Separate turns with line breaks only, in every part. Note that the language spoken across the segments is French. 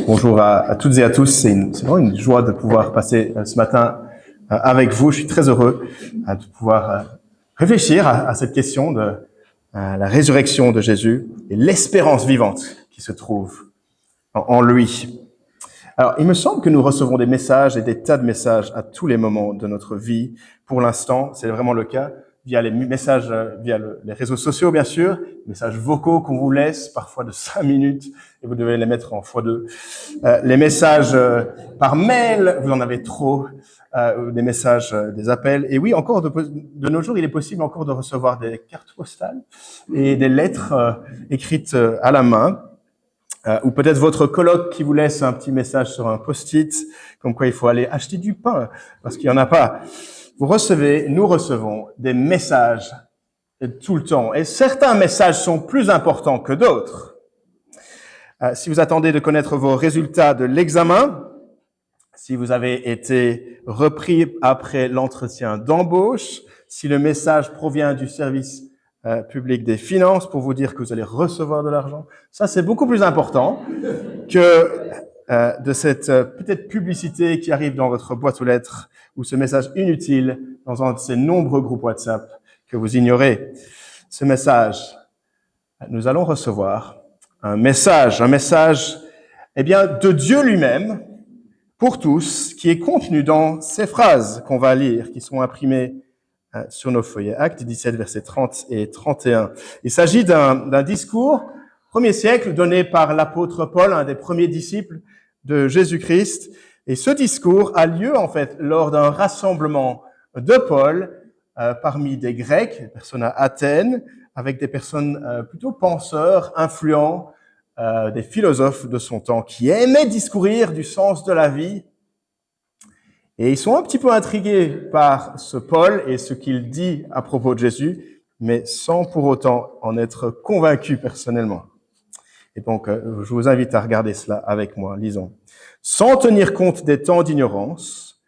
Bonjour à toutes et à tous. C'est vraiment une joie de pouvoir passer ce matin avec vous. Je suis très heureux de pouvoir réfléchir à cette question de la résurrection de Jésus et l'espérance vivante qui se trouve en lui. Alors, il me semble que nous recevons des messages et des tas de messages à tous les moments de notre vie. Pour l'instant, c'est vraiment le cas via les messages, via les réseaux sociaux, bien sûr, messages vocaux qu'on vous laisse, parfois de 5 minutes, et vous devez les mettre en x2. Les messages par mail, vous en avez trop, des messages, des appels. Et oui, encore de nos jours, il est possible encore de recevoir des cartes postales et des lettres écrites à la main. Ou peut-être votre coloc qui vous laisse un petit message sur un post-it, comme quoi il faut aller acheter du pain, parce qu'il n'y en a pas. Nous recevons des messages tout le temps. Et certains messages sont plus importants que d'autres. Si vous attendez de connaître vos résultats de l'examen, si vous avez été repris après l'entretien d'embauche, si le message provient du service public des finances pour vous dire que vous allez recevoir de l'argent, ça c'est beaucoup plus important que de cette peut-être publicité qui arrive dans votre boîte aux lettres ou ce message inutile dans un de ces nombreux groupes WhatsApp que vous ignorez. Ce message, nous allons recevoir un message, de Dieu lui-même pour tous, qui est contenu dans ces phrases qu'on va lire, qui sont imprimées sur nos feuillets. Actes 17, versets 30 et 31. Il s'agit d'un discours, 1er siècle, donné par l'apôtre Paul, un des premiers disciples de Jésus-Christ. Et ce discours a lieu, en fait, lors d'un rassemblement de Paul parmi des Grecs, des personnes à Athènes, avec des personnes plutôt penseurs, influents, des philosophes de son temps, qui aimaient discourir du sens de la vie. Et ils sont un petit peu intrigués par ce Paul et ce qu'il dit à propos de Jésus, mais sans pour autant en être convaincus personnellement. Et donc, je vous invite à regarder cela avec moi. Lisons. Sans tenir compte des temps d'ignorance,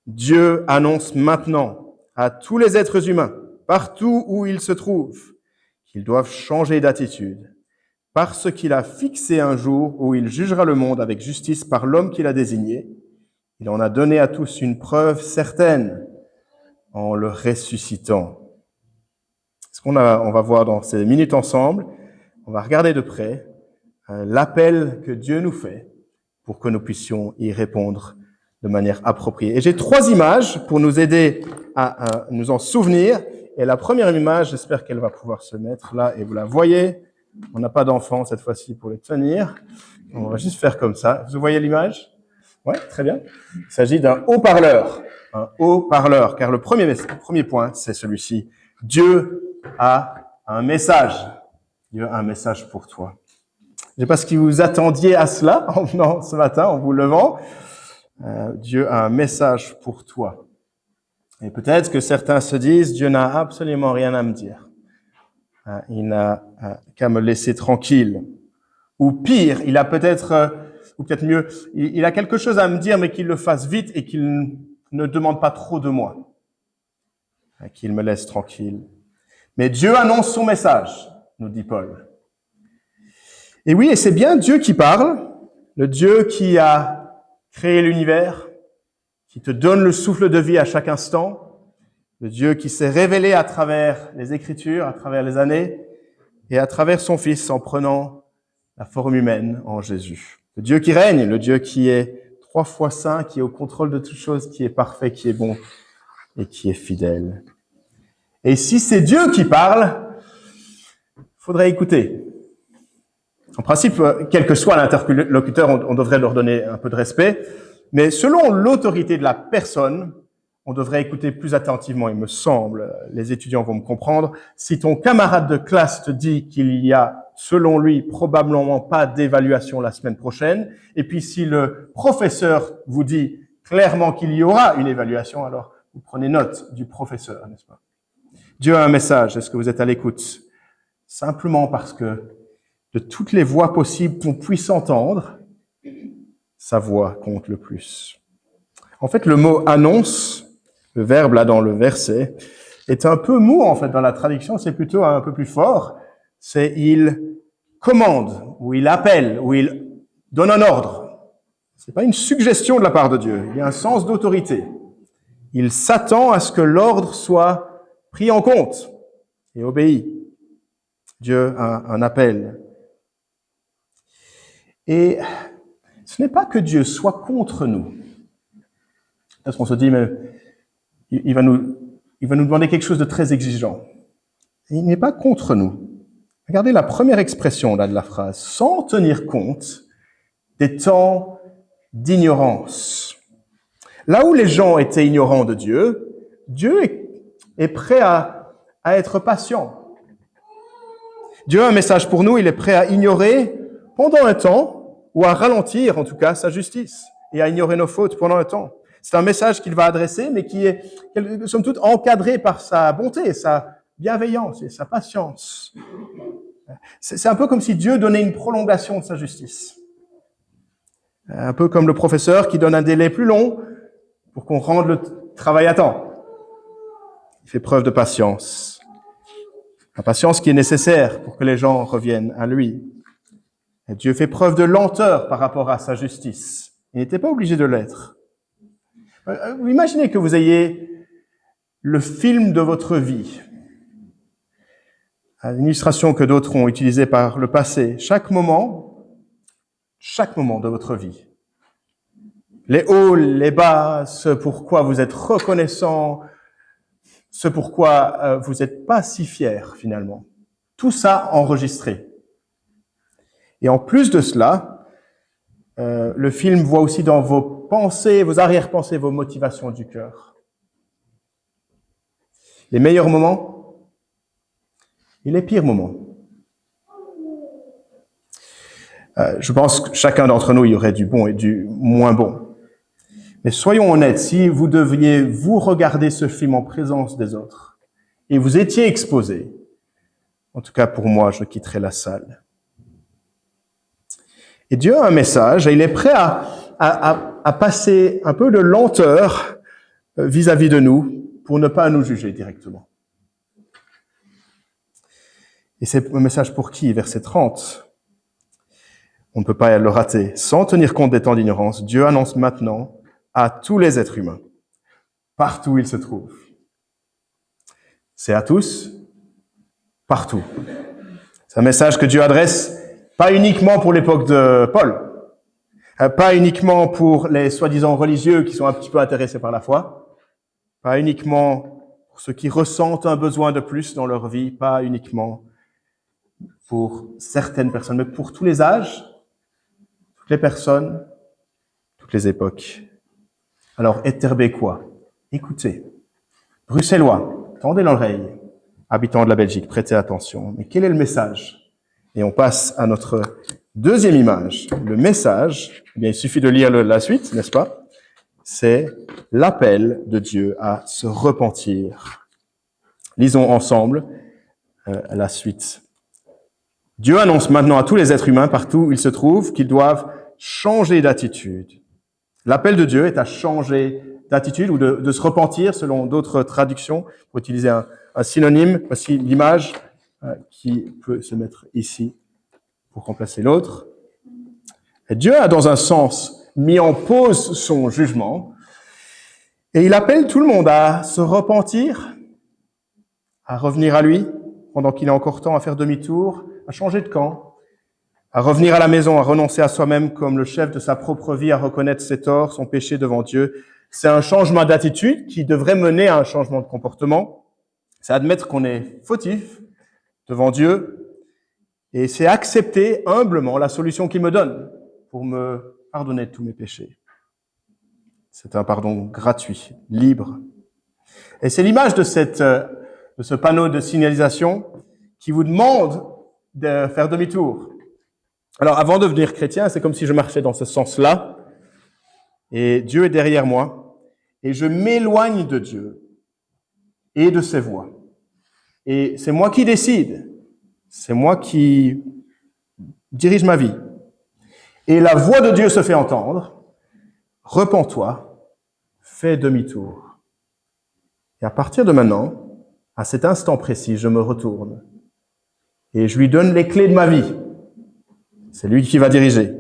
Dieu annonce maintenant à tous les êtres humains, partout où ils se trouvent, qu'ils doivent changer d'attitude, parce qu'il a fixé un jour où il jugera le monde avec justice par l'homme qu'il a désigné. Il en a donné à tous une preuve certaine en le ressuscitant. Ce qu'on va voir dans ces minutes ensemble, on va regarder de près l'appel que Dieu nous fait pour que nous puissions y répondre de manière appropriée. Et j'ai 3 images pour nous aider à nous en souvenir. Et la première image, j'espère qu'elle va pouvoir se mettre là et vous la voyez. On n'a pas d'enfants cette fois-ci pour les tenir. On va juste faire comme ça. Vous voyez l'image ? Ouais, très bien. Il s'agit d'un haut-parleur. Un haut-parleur, car le premier point, c'est celui-ci. Dieu a un message. Dieu a un message pour toi. Je ne sais pas ce que vous attendiez à cela en venant ce matin, en vous levant. Dieu a un message pour toi. Et peut-être que certains se disent, Dieu n'a absolument rien à me dire. Il n'a qu'à me laisser tranquille. Ou pire, il a peut-être, ou peut-être mieux, il a quelque chose à me dire, mais qu'il le fasse vite et qu'il ne demande pas trop de moi. Qu'il me laisse tranquille. Mais Dieu annonce son message, nous dit Paul. Et oui, et c'est bien Dieu qui parle, le Dieu qui a créé l'univers, qui te donne le souffle de vie à chaque instant, le Dieu qui s'est révélé à travers les Écritures, à travers les années, et à travers son Fils en prenant la forme humaine en Jésus. Le Dieu qui règne, le Dieu qui est 3 fois saint, qui est au contrôle de toutes choses, qui est parfait, qui est bon et qui est fidèle. Et si c'est Dieu qui parle, il faudrait écouter. En principe, quel que soit l'interlocuteur, on devrait leur donner un peu de respect. Mais selon l'autorité de la personne, on devrait écouter plus attentivement, il me semble. Les étudiants vont me comprendre. Si ton camarade de classe te dit qu'il y a, selon lui, probablement pas d'évaluation la semaine prochaine, et puis si le professeur vous dit clairement qu'il y aura une évaluation, alors vous prenez note du professeur, n'est-ce pas? Dieu a un message. Est-ce que vous êtes à l'écoute? Simplement parce que de toutes les voix possibles qu'on puisse entendre, sa voix compte le plus. En fait, le mot « annonce », le verbe là dans le verset, est un peu mou en fait dans la traduction, c'est plutôt un peu plus fort. C'est « il commande » ou « il appelle » ou « il donne un ordre ». C'est pas une suggestion de la part de Dieu. Il y a un sens d'autorité. Il s'attend à ce que l'ordre soit pris en compte et obéi. Dieu a un appel. Et ce n'est pas que Dieu soit contre nous. Parce qu'on se dit, mais il va nous demander quelque chose de très exigeant. Il n'est pas contre nous. Regardez la première expression là de la phrase. Sans tenir compte des temps d'ignorance. Là où les gens étaient ignorants de Dieu, Dieu est prêt à être patient. Dieu a un message pour nous, il est prêt à ignorer pendant un temps, ou à ralentir en tout cas sa justice, et à ignorer nos fautes pendant un temps. C'est un message qu'il va adresser, mais qui est, somme toute, encadré par sa bonté, sa bienveillance et sa patience. C'est un peu comme si Dieu donnait une prolongation de sa justice. Un peu comme le professeur qui donne un délai plus long pour qu'on rende le travail à temps. Il fait preuve de patience. La patience qui est nécessaire pour que les gens reviennent à lui. Et Dieu fait preuve de lenteur par rapport à sa justice. Il n'était pas obligé de l'être. Imaginez que vous ayez le film de votre vie. Une illustration que d'autres ont utilisée par le passé. Chaque moment de votre vie. Les hauts, les bas, ce pourquoi vous êtes reconnaissant, ce pourquoi vous n'êtes pas si fier finalement. Tout ça enregistré. Et en plus de cela, le film voit aussi dans vos pensées, vos arrière-pensées, vos motivations du cœur. Les meilleurs moments et les pires moments. Je pense que chacun d'entre nous, il y aurait du bon et du moins bon. Mais soyons honnêtes, si vous deviez vous regarder ce film en présence des autres et vous étiez exposé, en tout cas pour moi, je quitterais la salle. Et Dieu a un message et il est prêt à passer un peu de lenteur vis-à-vis de nous pour ne pas nous juger directement. Et c'est un message pour qui? Verset 30. On ne peut pas le rater. Sans tenir compte des temps d'ignorance, Dieu annonce maintenant à tous les êtres humains, partout où ils se trouvent. C'est à tous, partout. C'est un message que Dieu adresse pas uniquement pour l'époque de Paul, pas uniquement pour les soi-disant religieux qui sont un petit peu intéressés par la foi, pas uniquement pour ceux qui ressentent un besoin de plus dans leur vie, pas uniquement pour certaines personnes, mais pour tous les âges, toutes les personnes, toutes les époques. Alors, Etterbécois, écoutez. Bruxellois, tendez l'oreille. Habitants de la Belgique, prêtez attention. Mais quel est le message? Et on passe à notre deuxième image. Le message, eh bien, il suffit de lire la suite, n'est-ce pas? C'est l'appel de Dieu à se repentir. Lisons ensemble la suite. Dieu annonce maintenant à tous les êtres humains, partout où ils se trouvent, qu'ils doivent changer d'attitude. L'appel de Dieu est à changer d'attitude ou de se repentir, selon d'autres traductions, pour utiliser un synonyme. Voici l'image qui peut se mettre ici pour remplacer l'autre. Et Dieu a, dans un sens, mis en pause son jugement et il appelle tout le monde à se repentir, à revenir à lui, pendant qu'il a encore temps à faire demi-tour, à changer de camp, à revenir à la maison, à renoncer à soi-même comme le chef de sa propre vie, à reconnaître ses torts, son péché devant Dieu. C'est un changement d'attitude qui devrait mener à un changement de comportement. C'est admettre qu'on est fautif devant Dieu et c'est accepter humblement la solution qu'il me donne pour me pardonner de tous mes péchés. C'est un pardon gratuit, libre. Et c'est l'image de ce panneau de signalisation qui vous demande de faire demi-tour. Alors, avant de devenir chrétien, c'est comme si je marchais dans ce sens-là, et Dieu est derrière moi, et je m'éloigne de Dieu et de ses voies. Et c'est moi qui décide, c'est moi qui dirige ma vie. Et la voix de Dieu se fait entendre, repens-toi, fais demi-tour. Et à partir de maintenant, à cet instant précis, je me retourne, et je lui donne les clés de ma vie. C'est lui qui va diriger.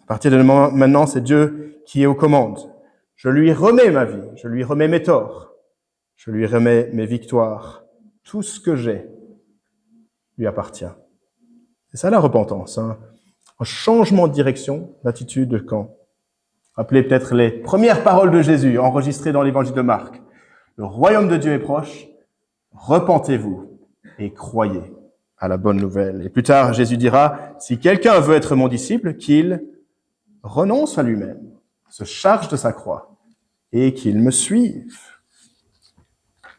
À partir de maintenant, c'est Dieu qui est aux commandes. Je lui remets ma vie, je lui remets mes torts, je lui remets mes victoires. Tout ce que j'ai lui appartient. C'est ça la repentance, hein? Un changement de direction, d'attitude, de camp. Rappelez peut-être les premières paroles de Jésus enregistrées dans l'évangile de Marc. Le royaume de Dieu est proche, repentez-vous et croyez à la bonne nouvelle. Et plus tard, Jésus dira, si quelqu'un veut être mon disciple, qu'il renonce à lui-même, se charge de sa croix et qu'il me suive.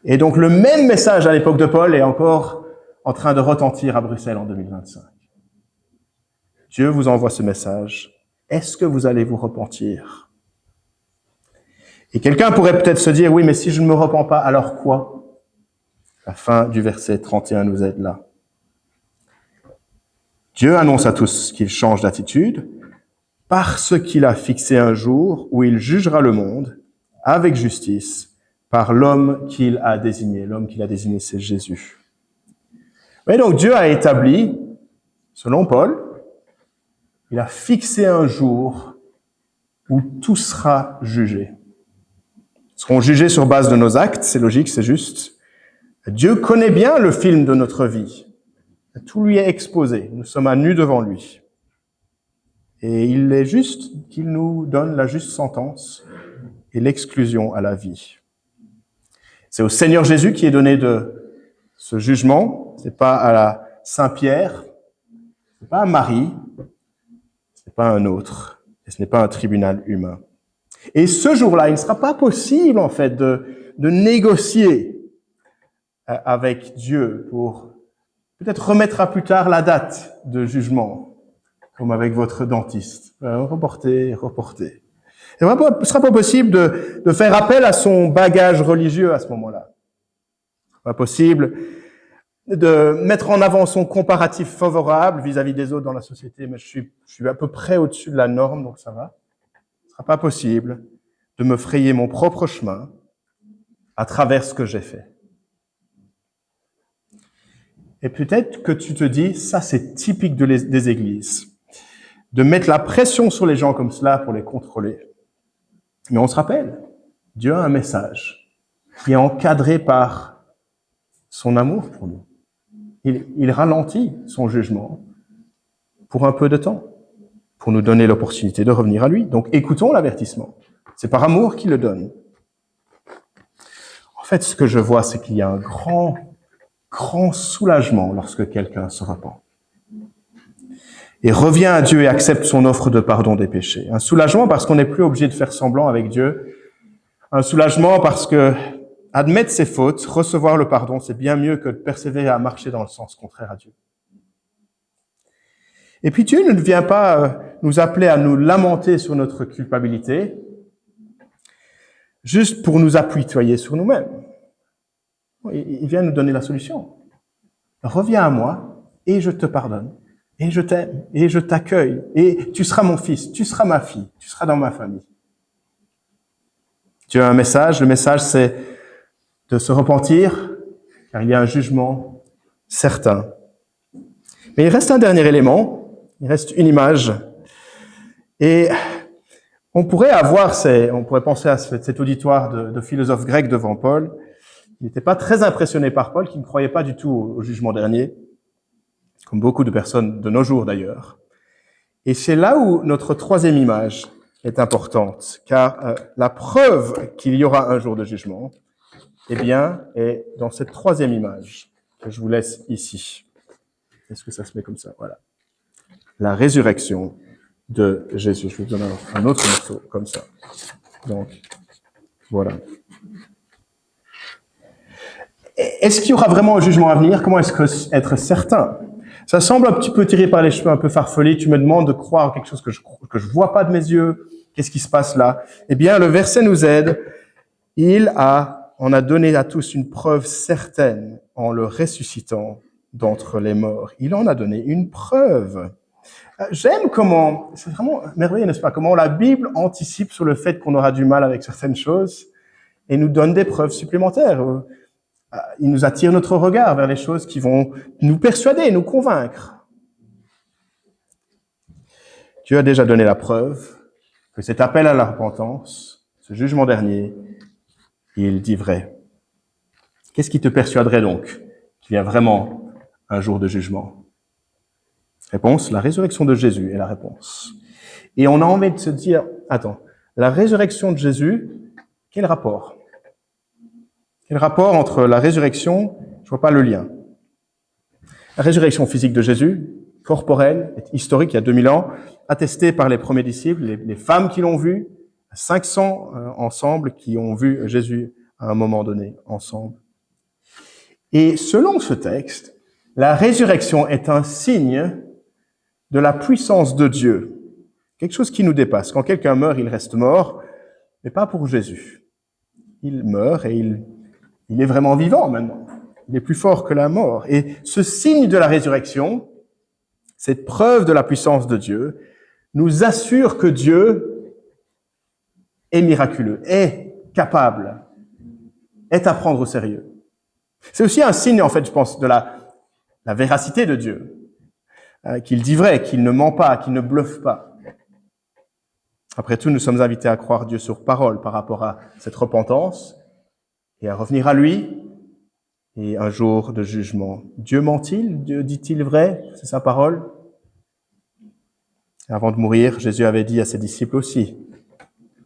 Et donc le même message à l'époque de Paul est encore en train de retentir à Bruxelles en 2025. Dieu vous envoie ce message. Est-ce que vous allez vous repentir? Et quelqu'un pourrait peut-être se dire, oui, mais si je ne me repens pas, alors quoi? La fin du verset 31 nous aide là. Dieu annonce à tous qu'il change d'attitude parce qu'il a fixé un jour où il jugera le monde avec justice par l'homme qu'il a désigné. L'homme qu'il a désigné, c'est Jésus. Mais donc Dieu a établi, selon Paul, il a fixé un jour où tout sera jugé. Nous serons jugés sur base de nos actes, c'est logique, c'est juste. Dieu connaît bien le film de notre vie. Tout lui est exposé. Nous sommes à nu devant lui. Et il est juste qu'il nous donne la juste sentence et l'exclusion à la vie. C'est au Seigneur Jésus qui est donné de ce jugement. C'est pas à la Saint-Pierre, c'est pas à Marie, c'est pas un autre, et ce n'est pas un tribunal humain. Et ce jour-là, il ne sera pas possible, en fait, de négocier avec Dieu pour peut-être remettre à plus tard la date de jugement, comme avec votre dentiste. Reporter. Ce ne sera pas possible de faire appel à son bagage religieux à ce moment-là. Ce ne sera pas possible de mettre en avant son comparatif favorable vis-à-vis des autres dans la société, mais je suis à peu près au-dessus de la norme, donc ça va. Ce ne sera pas possible de me frayer mon propre chemin à travers ce que j'ai fait. Et peut-être que tu te dis, ça c'est typique des églises, de mettre la pression sur les gens comme cela pour les contrôler. Mais on se rappelle, Dieu a un message qui est encadré par son amour pour nous. Il ralentit son jugement pour un peu de temps, pour nous donner l'opportunité de revenir à lui. Donc écoutons l'avertissement. C'est par amour qu'il le donne. En fait, ce que je vois, c'est qu'il y a un grand soulagement lorsque quelqu'un se repent et revient à Dieu et accepte son offre de pardon des péchés. Un soulagement parce qu'on n'est plus obligé de faire semblant avec Dieu. Un soulagement parce que admettre ses fautes, recevoir le pardon, c'est bien mieux que de persévérer à marcher dans le sens contraire à Dieu. Et puis Dieu ne vient pas nous appeler à nous lamenter sur notre culpabilité, juste pour nous apitoyer sur nous-mêmes. Il vient nous donner la solution. Reviens à moi et je te pardonne, et je t'aime, et je t'accueille, et tu seras mon fils, tu seras ma fille, tu seras dans ma famille. Dieu a un message, le message c'est de se repentir, car il y a un jugement certain. Mais il reste un dernier élément, il reste une image, et on pourrait penser à cet auditoire de philosophes grecs devant Paul. Il n'était pas très impressionné par Paul, qui ne croyait pas du tout au jugement dernier, comme beaucoup de personnes de nos jours d'ailleurs. Et c'est là où notre troisième image est importante, car la preuve qu'il y aura un jour de jugement, eh bien, est dans cette troisième image que je vous laisse ici. Est-ce que ça se met comme ça? Voilà. La résurrection de Jésus. Je vais vous donner un autre morceau comme ça. Donc, voilà. Est-ce qu'il y aura vraiment un jugement à venir? Comment est-ce que être certain? Ça semble un petit peu tiré par les cheveux, un peu farfelé. Tu me demandes de croire en quelque chose que je vois pas de mes yeux. Qu'est-ce qui se passe là? Eh bien, le verset nous aide. On a donné à tous une preuve certaine en le ressuscitant d'entre les morts. Il en a donné une preuve. J'aime comment, c'est vraiment merveilleux, n'est-ce pas, comment la Bible anticipe sur le fait qu'on aura du mal avec certaines choses et nous donne des preuves supplémentaires. Il nous attire notre regard vers les choses qui vont nous persuader, nous convaincre. Dieu a déjà donné la preuve que cet appel à la repentance, ce jugement dernier, il dit vrai. Qu'est-ce qui te persuaderait donc qu'il y a vraiment un jour de jugement? Réponse, la résurrection de Jésus est la réponse. Et on a envie de se dire, attends, la résurrection de Jésus, quel rapport? Quel rapport entre la résurrection, je vois pas le lien. La résurrection physique de Jésus, corporelle, est historique, il y a 2000 ans, attestée par les premiers disciples, les femmes qui l'ont vu, 500 ensemble qui ont vu Jésus à un moment donné ensemble. Et selon ce texte, la résurrection est un signe de la puissance de Dieu. Quelque chose qui nous dépasse. Quand quelqu'un meurt, il reste mort, mais pas pour Jésus. Il meurt et il est vraiment vivant maintenant. Il est plus fort que la mort. Et ce signe de la résurrection, cette preuve de la puissance de Dieu, nous assure que Dieu est miraculeux, est capable, est à prendre au sérieux. C'est aussi un signe, en fait, je pense, de la véracité de Dieu. Qu'il dit vrai, qu'il ne ment pas, qu'il ne bluffe pas. Après tout, nous sommes invités à croire Dieu sur parole par rapport à cette repentance et à revenir à lui et un jour de jugement. Dieu ment-il? Dieu dit-il vrai? C'est sa parole? Et avant de mourir, Jésus avait dit à ses disciples aussi,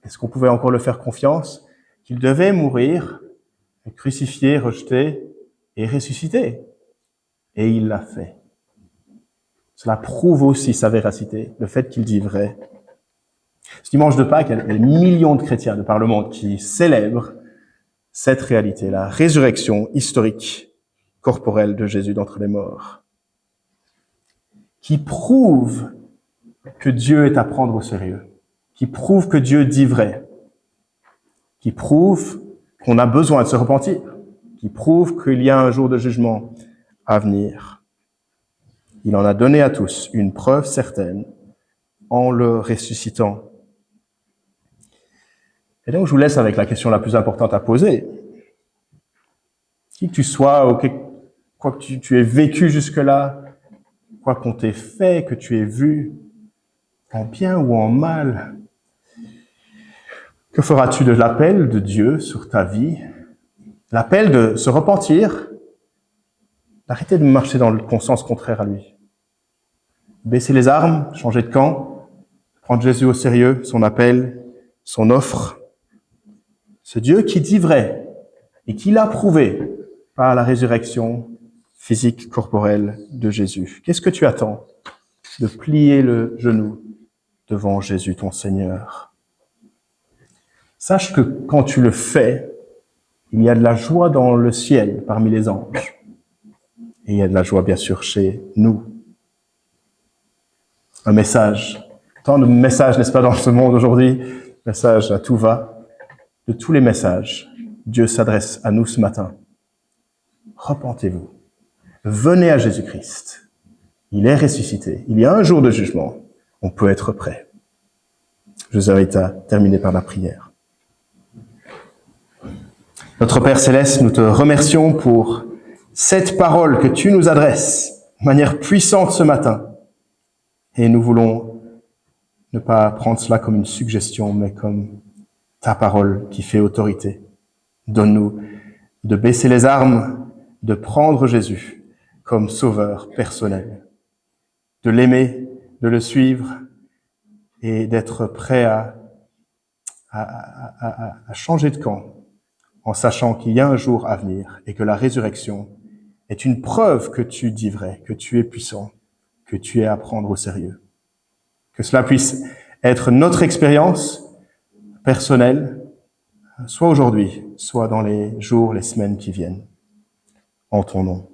est-ce qu'on pouvait encore le faire confiance? Qu'il devait mourir, crucifié, rejeté et ressuscité. Et il l'a fait. Cela prouve aussi sa véracité, le fait qu'il dit vrai. Ce dimanche de Pâques, il y a des millions de chrétiens de par le monde qui célèbrent cette réalité, la résurrection historique, corporelle de Jésus d'entre les morts, qui prouve que Dieu est à prendre au sérieux, qui prouve que Dieu dit vrai, qui prouve qu'on a besoin de se repentir, qui prouve qu'il y a un jour de jugement à venir. Il en a donné à tous une preuve certaine en le ressuscitant. Et donc, je vous laisse avec la question la plus importante à poser. Qui que tu sois, ou quoi que tu aies vécu jusque-là, quoi qu'on t'ait fait, que tu aies vu, en bien ou en mal, que feras-tu de l'appel de Dieu sur ta vie? L'appel de se repentir, d'arrêter de marcher dans le sens contraire à lui. Baisser les armes, changer de camp, prendre Jésus au sérieux, son appel, son offre. Ce Dieu qui dit vrai et qui l'a prouvé par la résurrection physique, corporelle de Jésus. Qu'est-ce que tu attends? De plier le genou devant Jésus, ton Seigneur. Sache que quand tu le fais, il y a de la joie dans le ciel parmi les anges. Et il y a de la joie, bien sûr, chez nous. Un message. Tant de messages, n'est-ce pas, dans ce monde aujourd'hui? Message à tout va. De tous les messages, Dieu s'adresse à nous ce matin. Repentez-vous. Venez à Jésus-Christ. Il est ressuscité. Il y a un jour de jugement. On peut être prêt. Je vous invite à terminer par la prière. Notre Père Céleste, nous te remercions pour cette parole que tu nous adresses de manière puissante ce matin. Et nous voulons ne pas prendre cela comme une suggestion, mais comme ta parole qui fait autorité. Donne-nous de baisser les armes, de prendre Jésus comme sauveur personnel, de l'aimer, de le suivre et d'être prêt à changer de camp en sachant qu'il y a un jour à venir et que la résurrection est une preuve que tu dis vrai, que tu es puissant, que tu es à prendre au sérieux. Que cela puisse être notre expérience personnelle, soit aujourd'hui, soit dans les jours, les semaines qui viennent. En ton nom.